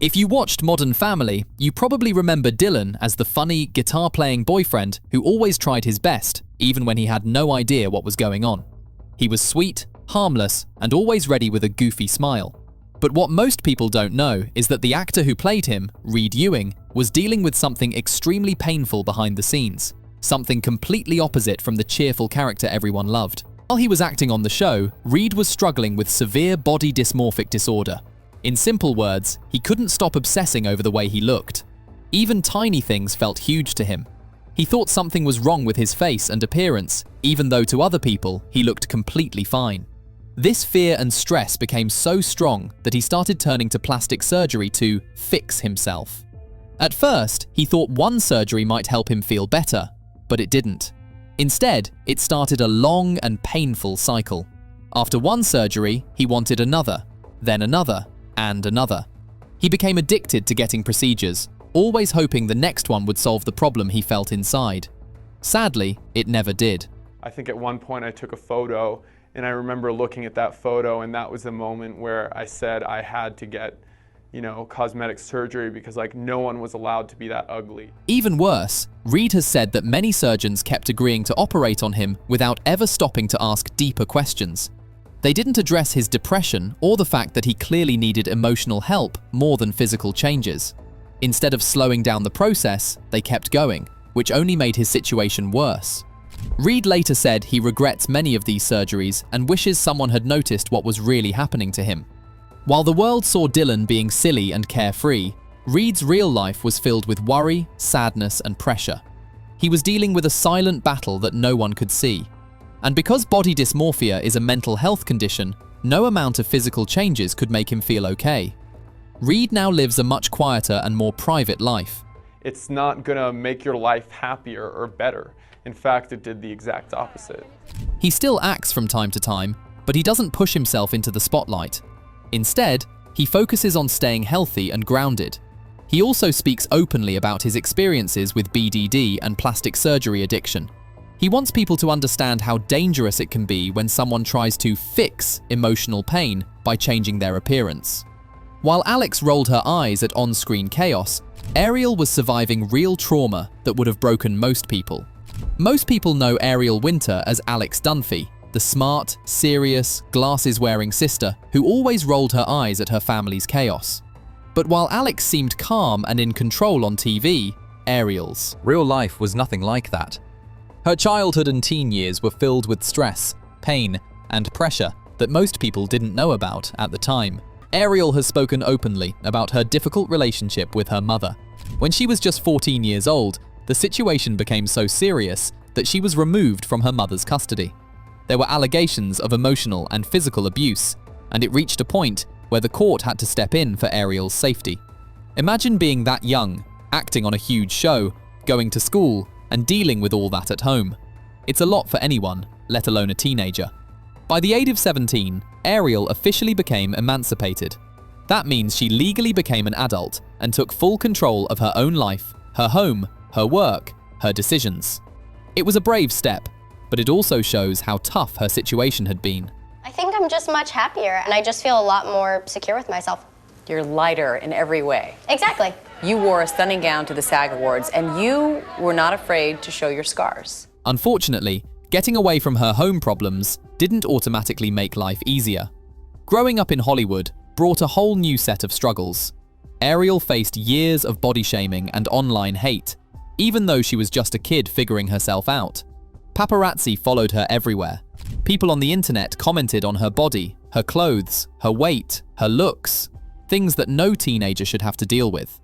If you watched Modern Family, you probably remember Dylan as the funny, guitar-playing boyfriend who always tried his best, even when he had no idea what was going on. He was sweet, harmless, and always ready with a goofy smile. But what most people don't know is that the actor who played him, Reed Ewing, was dealing with something extremely painful behind the scenes, something completely opposite from the cheerful character everyone loved. While he was acting on the show, Reed was struggling with severe body dysmorphic disorder. In simple words, he couldn't stop obsessing over the way he looked. Even tiny things felt huge to him. He thought something was wrong with his face and appearance, even though to other people, he looked completely fine. This fear and stress became so strong that he started turning to plastic surgery to fix himself. At first, he thought one surgery might help him feel better, but it didn't. Instead, it started a long and painful cycle. After one surgery, he wanted another, then another, and another. He became addicted to getting procedures, always hoping the next one would solve the problem he felt inside. Sadly, it never did. I think at one point I took a photo, and I remember looking at that photo, and that was the moment where I said I had to get, cosmetic surgery because no one was allowed to be that ugly. Even worse, Reed has said that many surgeons kept agreeing to operate on him without ever stopping to ask deeper questions. They didn't address his depression or the fact that he clearly needed emotional help more than physical changes. Instead of slowing down the process, they kept going, which only made his situation worse. Reed later said he regrets many of these surgeries and wishes someone had noticed what was really happening to him. While the world saw Dylan being silly and carefree, Reed's real life was filled with worry, sadness, and pressure. He was dealing with a silent battle that no one could see. And because body dysmorphia is a mental health condition, no amount of physical changes could make him feel okay. Reed now lives a much quieter and more private life. It's not gonna make your life happier or better. In fact, it did the exact opposite. He still acts from time to time, but he doesn't push himself into the spotlight. Instead, he focuses on staying healthy and grounded. He also speaks openly about his experiences with BDD and plastic surgery addiction. He wants people to understand how dangerous it can be when someone tries to fix emotional pain by changing their appearance. While Alex rolled her eyes at on-screen chaos, Ariel was surviving real trauma that would have broken most people. Most people know Ariel Winter as Alex Dunphy, the smart, serious, glasses-wearing sister who always rolled her eyes at her family's chaos. But while Alex seemed calm and in control on TV, Ariel's real life was nothing like that. Her childhood and teen years were filled with stress, pain, and pressure that most people didn't know about at the time. Ariel has spoken openly about her difficult relationship with her mother. When she was just 14 years old, the situation became so serious that she was removed from her mother's custody. There were allegations of emotional and physical abuse, and it reached a point where the court had to step in for Ariel's safety. Imagine being that young, acting on a huge show, going to school, and dealing with all that at home. It's a lot for anyone, let alone a teenager. By the age of 17, Ariel officially became emancipated. That means she legally became an adult and took full control of her own life, her home, her work, her decisions. It was a brave step, but it also shows how tough her situation had been. I think I'm just much happier, and I just feel a lot more secure with myself. You're lighter in every way. Exactly. You wore a stunning gown to the SAG Awards, and you were not afraid to show your scars. Unfortunately, getting away from her home problems didn't automatically make life easier. Growing up in Hollywood brought a whole new set of struggles. Ariel faced years of body shaming and online hate, even though she was just a kid figuring herself out. Paparazzi followed her everywhere. People on the internet commented on her body, her clothes, her weight, her looks, things that no teenager should have to deal with.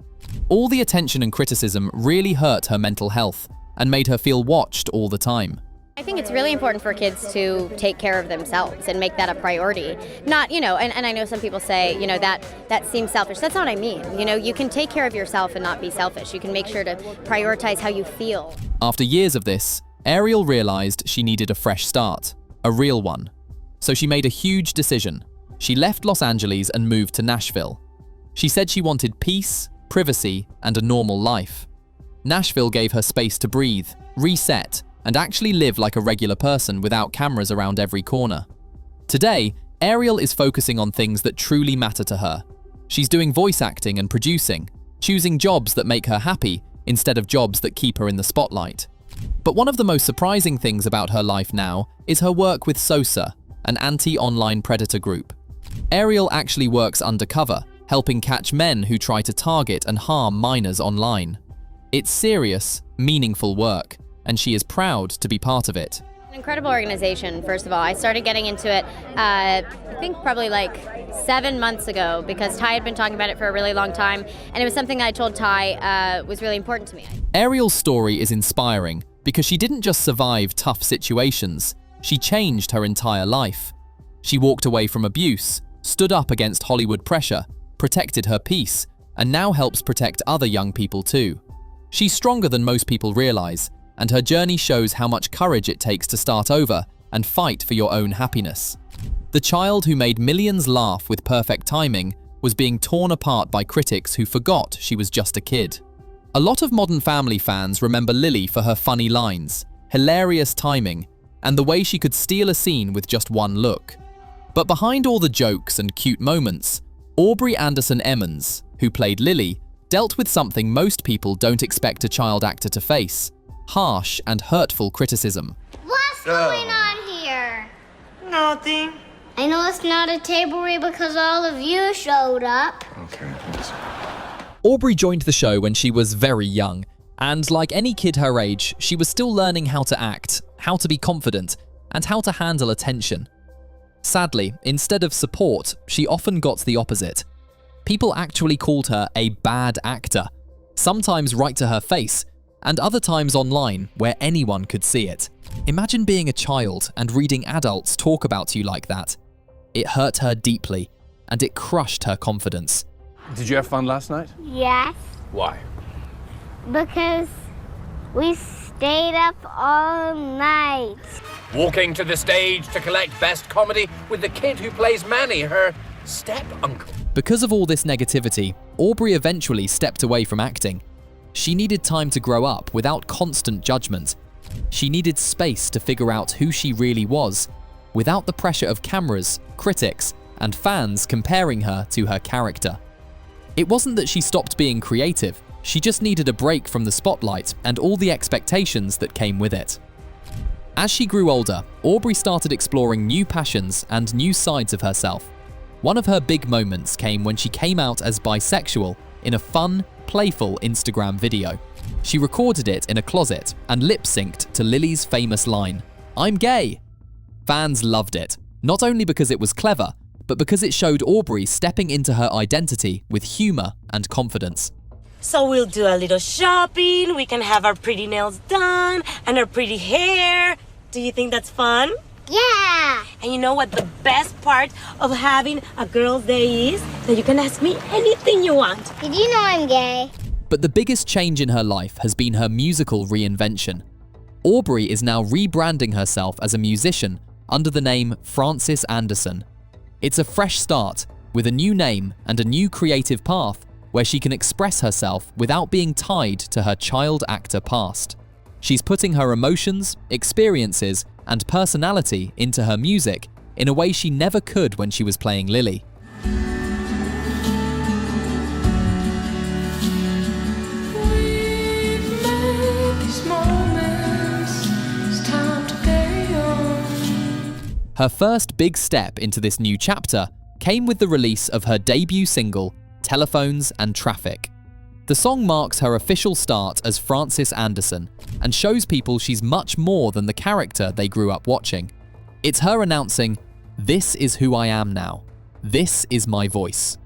All the attention and criticism really hurt her mental health and made her feel watched all the time. I think it's really important for kids to take care of themselves and make that a priority. Not, and I know some people say, that seems selfish. That's not what I mean. You can take care of yourself and not be selfish. You can make sure to prioritize how you feel. After years of this, Ariel realized she needed a fresh start, a real one. So she made a huge decision. She left Los Angeles and moved to Nashville. She said she wanted peace, privacy, and a normal life. Nashville gave her space to breathe, reset, and actually live like a regular person without cameras around every corner. Today, Ariel is focusing on things that truly matter to her: She's doing voice acting and producing, choosing jobs that make her happy instead of jobs that keep her in the spotlight. But one of the most surprising things about her life now is her work with SOSA, an anti-online predator group. Ariel actually works undercover, helping catch men who try to target and harm minors online. It's serious, meaningful work, and she is proud to be part of it. An incredible organization, first of all. I started getting into it, I think probably like 7 months ago, because Ty had been talking about it for a really long time, and it was something I told Ty was really important to me. Ariel's story is inspiring because she didn't just survive tough situations, she changed her entire life. She walked away from abuse, stood up against Hollywood pressure, protected her peace, and now helps protect other young people too. She's stronger than most people realize, and her journey shows how much courage it takes to start over and fight for your own happiness. The child who made millions laugh with perfect timing was being torn apart by critics who forgot she was just a kid. A lot of Modern Family fans remember Lily for her funny lines, hilarious timing, and the way she could steal a scene with just one look. But behind all the jokes and cute moments, Aubrey Anderson Emmons, who played Lily, dealt with something most people don't expect a child actor to face: harsh and hurtful criticism. What's going on here? Nothing. I know it's not a table read because all of you showed up. Okay, thanks. Aubrey joined the show when she was very young, and like any kid her age, she was still learning how to act, how to be confident, and how to handle attention. Sadly, instead of support, she often got the opposite. People actually called her a bad actor, sometimes right to her face, and other times online where anyone could see it. Imagine being a child and reading adults talk about you like that. It hurt her deeply, and it crushed her confidence. Did you have fun last night? Yes, Why? because we stayed up all night. Walking to the stage to collect Best Comedy with the kid who plays Manny, her step-uncle. Because of all this negativity, Aubrey eventually stepped away from acting. She needed time to grow up without constant judgment. She needed space to figure out who she really was, without the pressure of cameras, critics, and fans comparing her to her character. It wasn't that she stopped being creative, she just needed a break from the spotlight and all the expectations that came with it. As she grew older, Aubrey started exploring new passions and new sides of herself. One of her big moments came when she came out as bisexual in a fun, playful Instagram video. She recorded it in a closet and lip-synced to Lily's famous line, "I'm gay." Fans loved it, not only because it was clever, but because it showed Aubrey stepping into her identity with humor and confidence. So we'll do a little shopping, we can have our pretty nails done, and our pretty hair. Do you think that's fun? Yeah! And you know what the best part of having a girl's day is? That you can ask me anything you want. Did you know I'm gay? But the biggest change in her life has been her musical reinvention. Aubrey is now rebranding herself as a musician under the name Francis Anderson. It's a fresh start, with a new name and a new creative path where she can express herself without being tied to her child actor past. She's putting her emotions, experiences, and personality into her music in a way she never could when she was playing Lily. Her first big step into this new chapter came with the release of her debut single, Telephones and Traffic. The song marks her official start as Francis Anderson and shows people she's much more than the character they grew up watching. It's her announcing, "This is who I am now. This is my voice."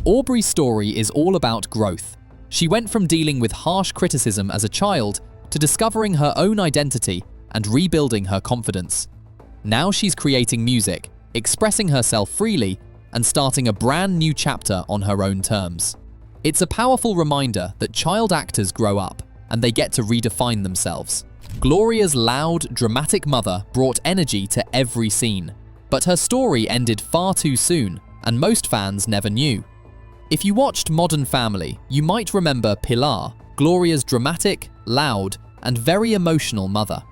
Aubrey's story is all about growth. She went from dealing with harsh criticism as a child to discovering her own identity and rebuilding her confidence. Now she's creating music, expressing herself freely, and starting a brand new chapter on her own terms. It's a powerful reminder that child actors grow up and they get to redefine themselves. Gloria's loud, dramatic mother brought energy to every scene, but her story ended far too soon, and most fans never knew. If you watched Modern Family, you might remember Pilar, Gloria's dramatic, loud, and very emotional mother.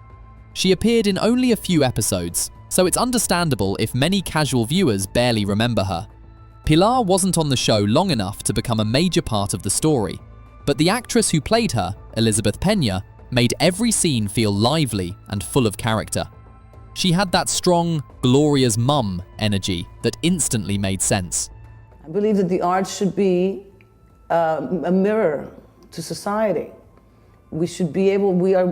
She appeared in only a few episodes, so it's understandable if many casual viewers barely remember her. Pilar wasn't on the show long enough to become a major part of the story, but the actress who played her, Elizabeth Pena, made every scene feel lively and full of character. She had that strong, Gloria's mum energy that instantly made sense. I believe that the arts should be a mirror to society. We should be able, we are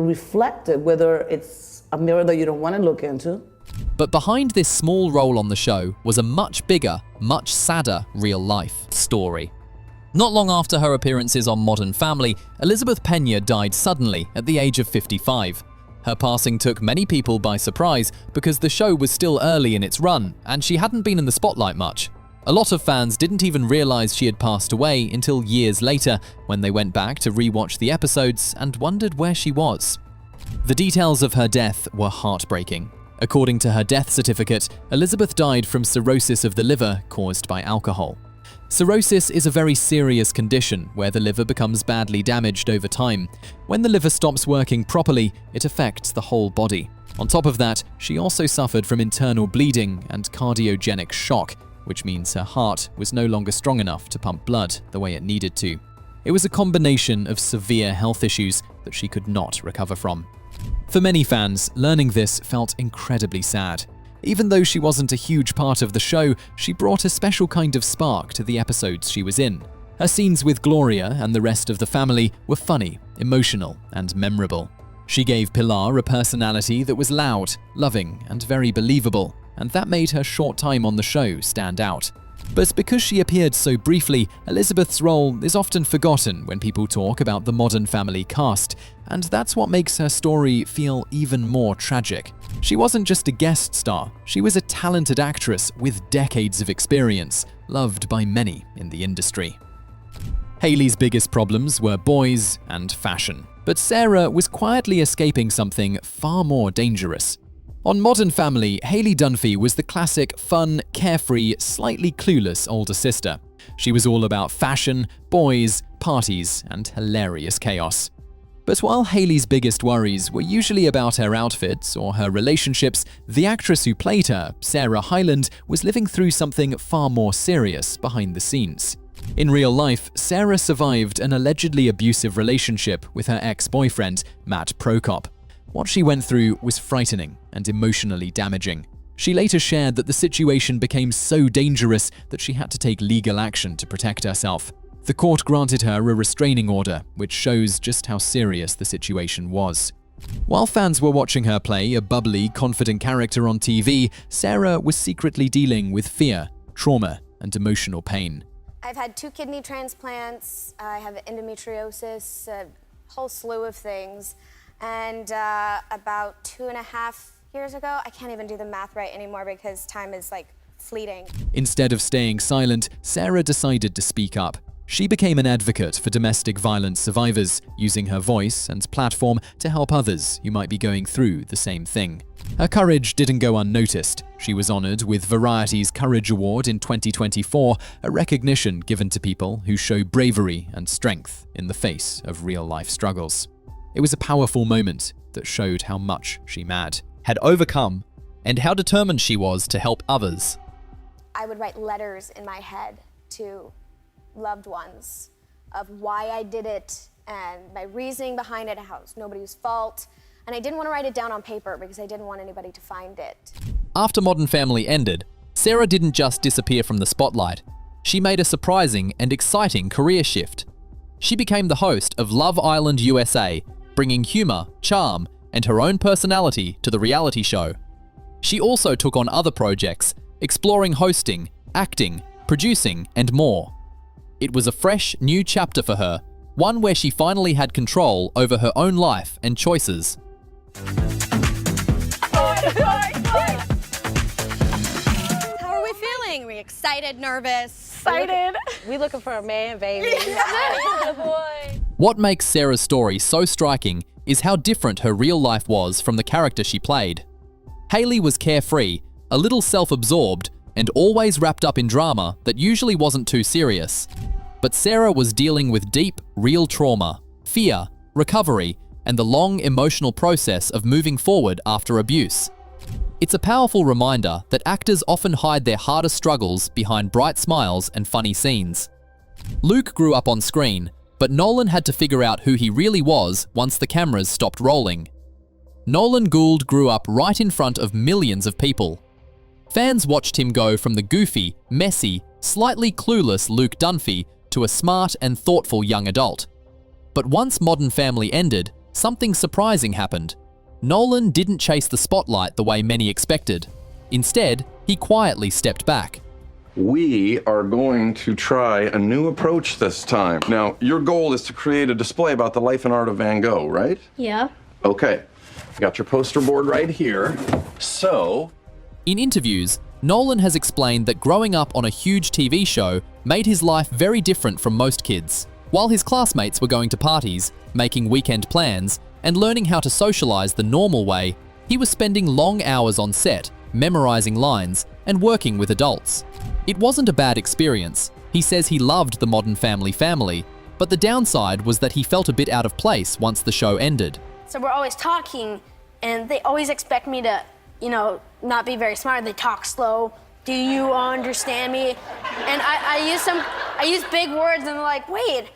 reflected, whether it's a mirror that you don't want to look into. But behind this small role on the show was a much bigger, much sadder real-life story. Not long after her appearances on Modern Family, Elizabeth Pena died suddenly at the age of 55. Her passing took many people by surprise because the show was still early in its run and she hadn't been in the spotlight much. A lot of fans didn't even realize she had passed away until years later when they went back to rewatch the episodes and wondered where she was. The details of her death were heartbreaking. According to her death certificate, Elizabeth died from cirrhosis of the liver caused by alcohol. Cirrhosis is a very serious condition where the liver becomes badly damaged over time. When the liver stops working properly, it affects the whole body. On top of that, she also suffered from internal bleeding and cardiogenic shock, which means her heart was no longer strong enough to pump blood the way it needed to. It was a combination of severe health issues that she could not recover from. For many fans, learning this felt incredibly sad. Even though she wasn't a huge part of the show, she brought a special kind of spark to the episodes she was in. Her scenes with Gloria and the rest of the family were funny, emotional, and memorable. She gave Pilar a personality that was loud, loving, and very believable, and that made her short time on the show stand out. But because she appeared so briefly, Elizabeth's role is often forgotten when people talk about the Modern Family cast, and that's what makes her story feel even more tragic. She wasn't just a guest star, she was a talented actress with decades of experience, loved by many in the industry. Hayley's biggest problems were boys and fashion, but Sarah was quietly escaping something far more dangerous. On Modern Family, Hayley Dunphy was the classic, fun, carefree, slightly clueless older sister. She was all about fashion, boys, parties, and hilarious chaos. But while Hayley's biggest worries were usually about her outfits or her relationships, the actress who played her, Sarah Hyland, was living through something far more serious behind the scenes. In real life, Sarah survived an allegedly abusive relationship with her ex-boyfriend, Matt Prokop. What she went through was frightening and emotionally damaging. She later shared that the situation became so dangerous that she had to take legal action to protect herself. The court granted her a restraining order, which shows just how serious the situation was. While fans were watching her play a bubbly, confident character on TV, Sarah was secretly dealing with fear, trauma, and emotional pain. I've had 2 kidney transplants, I have endometriosis, a whole slew of things. And about 2.5 years ago, I can't even do the math right anymore because time is like fleeting. Instead of staying silent, Sarah decided to speak up. She became an advocate for domestic violence survivors, using her voice and platform to help others who might be going through the same thing. Her courage didn't go unnoticed. She was honored with Variety's Courage Award in 2024, a recognition given to people who show bravery and strength in the face of real-life struggles. It was a powerful moment that showed how much she had overcome and how determined she was to help others. I would write letters in my head to loved ones of why I did it and my reasoning behind it, how it's nobody's fault. And I didn't want to write it down on paper because I didn't want anybody to find it. After Modern Family ended, Sarah didn't just disappear from the spotlight. She made a surprising and exciting career shift. She became the host of Love Island USA, bringing humor, charm, and her own personality to the reality show. She also took on other projects, exploring hosting, acting, producing, and more. It was a fresh, new chapter for her, one where she finally had control over her own life and choices. How are we feeling? Are we excited, nervous? Excited. We looking for a man, baby. Yeah. Boy. What makes Sarah's story so striking is how different her real life was from the character she played. Hayley was carefree, a little self-absorbed, and always wrapped up in drama that usually wasn't too serious. But Sarah was dealing with deep, real trauma, fear, recovery, and the long emotional process of moving forward after abuse. It's a powerful reminder that actors often hide their hardest struggles behind bright smiles and funny scenes. Luke grew up on screen, but Nolan had to figure out who he really was once the cameras stopped rolling. Nolan Gould grew up right in front of millions of people. Fans watched him go from the goofy, messy, slightly clueless Luke Dunphy to a smart and thoughtful young adult. But once Modern Family ended, something surprising happened. Nolan didn't chase the spotlight the way many expected. Instead, he quietly stepped back. We are going to try a new approach this time. Now, your goal is to create a display about the life and art of Van Gogh, right? Yeah. Okay, got your poster board right here. So, in interviews, Nolan has explained that growing up on a huge TV show made his life very different from most kids. While his classmates were going to parties, making weekend plans, and learning how to socialize the normal way, he was spending long hours on set, memorizing lines, and working with adults. It wasn't a bad experience. He says he loved the Modern Family, but the downside was that he felt a bit out of place once the show ended. So we're always talking, and they always expect me to, not be very smart. They talk slow. Do you understand me? And I use big words, and they're like, wait,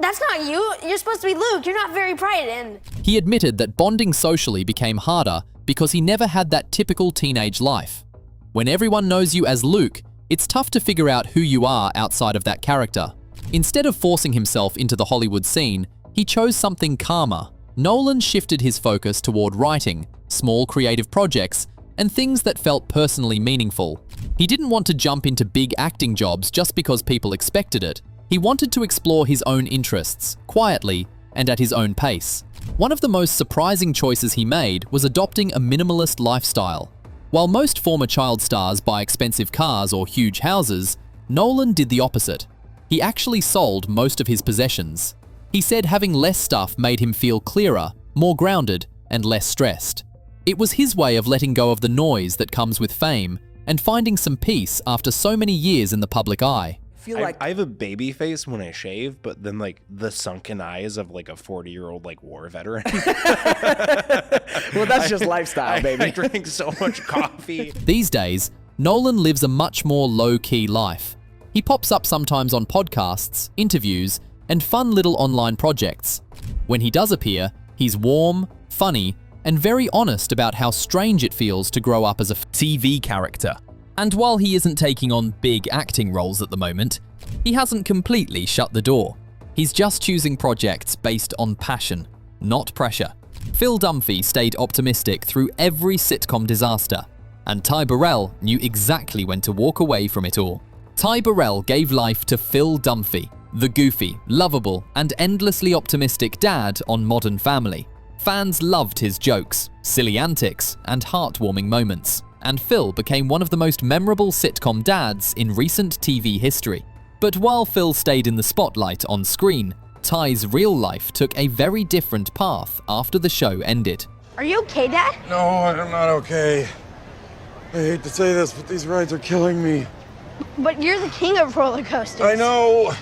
that's not you. You're supposed to be Luke. You're not very bright. And he admitted that bonding socially became harder because he never had that typical teenage life. When everyone knows you as Luke, it's tough to figure out who you are outside of that character. Instead of forcing himself into the Hollywood scene, he chose something calmer. Nolan shifted his focus toward writing, small creative projects, and things that felt personally meaningful. He didn't want to jump into big acting jobs just because people expected it. He wanted to explore his own interests, quietly and at his own pace. One of the most surprising choices he made was adopting a minimalist lifestyle. While most former child stars buy expensive cars or huge houses, Nolan did the opposite. He actually sold most of his possessions. He said having less stuff made him feel clearer, more grounded, and less stressed. It was his way of letting go of the noise that comes with fame and finding some peace after so many years in the public eye. I have a baby face when I shave, but then the sunken eyes of a 40-year-old war veteran. Well, that's just lifestyle, baby. I drink so much coffee. These days, Nolan lives a much more low-key life. He pops up sometimes on podcasts, interviews, and fun little online projects. When he does appear, he's warm, funny, and very honest about how strange it feels to grow up as a TV character. And while he isn't taking on big acting roles at the moment, he hasn't completely shut the door. He's just choosing projects based on passion, not pressure. Phil Dunphy stayed optimistic through every sitcom disaster, and Ty Burrell knew exactly when to walk away from it all. Ty Burrell gave life to Phil Dunphy, the goofy, lovable, and endlessly optimistic dad on Modern Family. Fans loved his jokes, silly antics, and heartwarming moments, and Phil became one of the most memorable sitcom dads in recent TV history. But while Phil stayed in the spotlight on screen, Ty's real life took a very different path after the show ended. are you okay, Dad? No, I'm not okay. I hate to say this, but these rides are killing me. But you're the king of roller coasters. I know.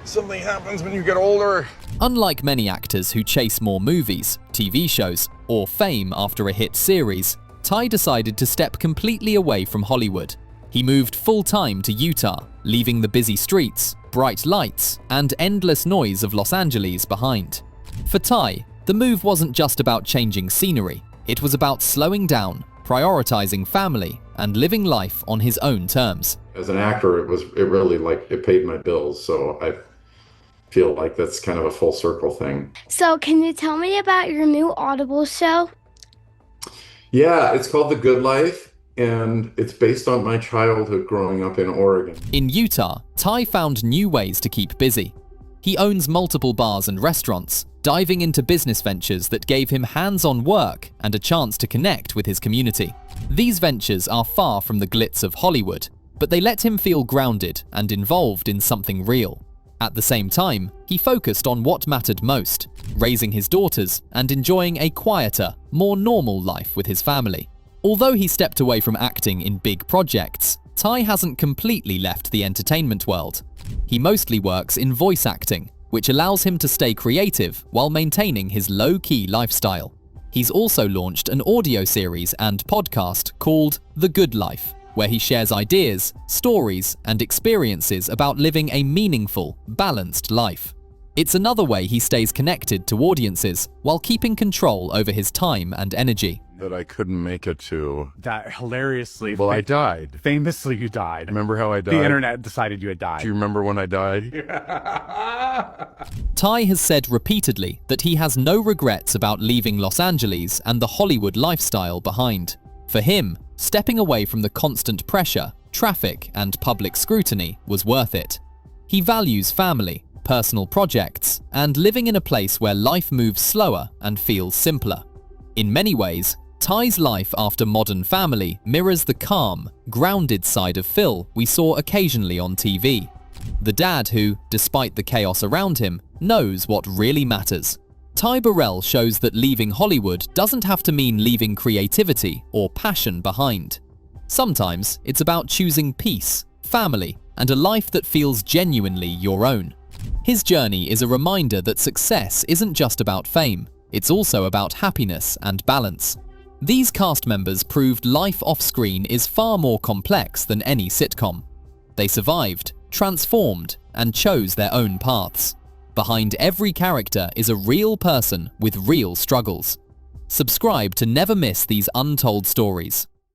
Something happens when you get older. Unlike many actors who chase more movies, TV shows, or fame after a hit series, Ty decided to step completely away from Hollywood. He moved full-time to Utah, leaving the busy streets, bright lights, and endless noise of Los Angeles behind. For Ty, the move wasn't just about changing scenery. It was about slowing down, prioritizing family, and living life on his own terms. As an actor, it really it paid my bills, so I feel like that's kind of a full circle thing. So can you tell me about your new Audible show? Yeah, it's called The Good Life, and it's based on my childhood growing up in Oregon. In Utah, Ty found new ways to keep busy. He owns multiple bars and restaurants, diving into business ventures that gave him hands-on work and a chance to connect with his community. These ventures are far from the glitz of Hollywood, but they let him feel grounded and involved in something real. At the same time, he focused on what mattered most, raising his daughters and enjoying a quieter, more normal life with his family. Although he stepped away from acting in big projects, Ty hasn't completely left the entertainment world. He mostly works in voice acting, which allows him to stay creative while maintaining his low-key lifestyle. He's also launched an audio series and podcast called The Good Life, where he shares ideas, stories, and experiences about living a meaningful, balanced life. It's another way he stays connected to audiences while keeping control over his time and energy. That I couldn't make it to. That hilariously. Well, I died. Famously, you died. Remember how I died? The internet decided you had died. Do you remember when I died? Ty has said repeatedly that he has no regrets about leaving Los Angeles and the Hollywood lifestyle behind. For him, stepping away from the constant pressure, traffic, and public scrutiny was worth it. He values family, personal projects, and living in a place where life moves slower and feels simpler. In many ways, Ty's life after Modern Family mirrors the calm, grounded side of Phil we saw occasionally on TV. The dad who, despite the chaos around him, knows what really matters. Ty Burrell shows that leaving Hollywood doesn't have to mean leaving creativity or passion behind. Sometimes it's about choosing peace, family, and a life that feels genuinely your own. His journey is a reminder that success isn't just about fame, it's also about happiness and balance. These cast members proved life off-screen is far more complex than any sitcom. They survived, transformed, and chose their own paths. Behind every character is a real person with real struggles. Subscribe to never miss these untold stories.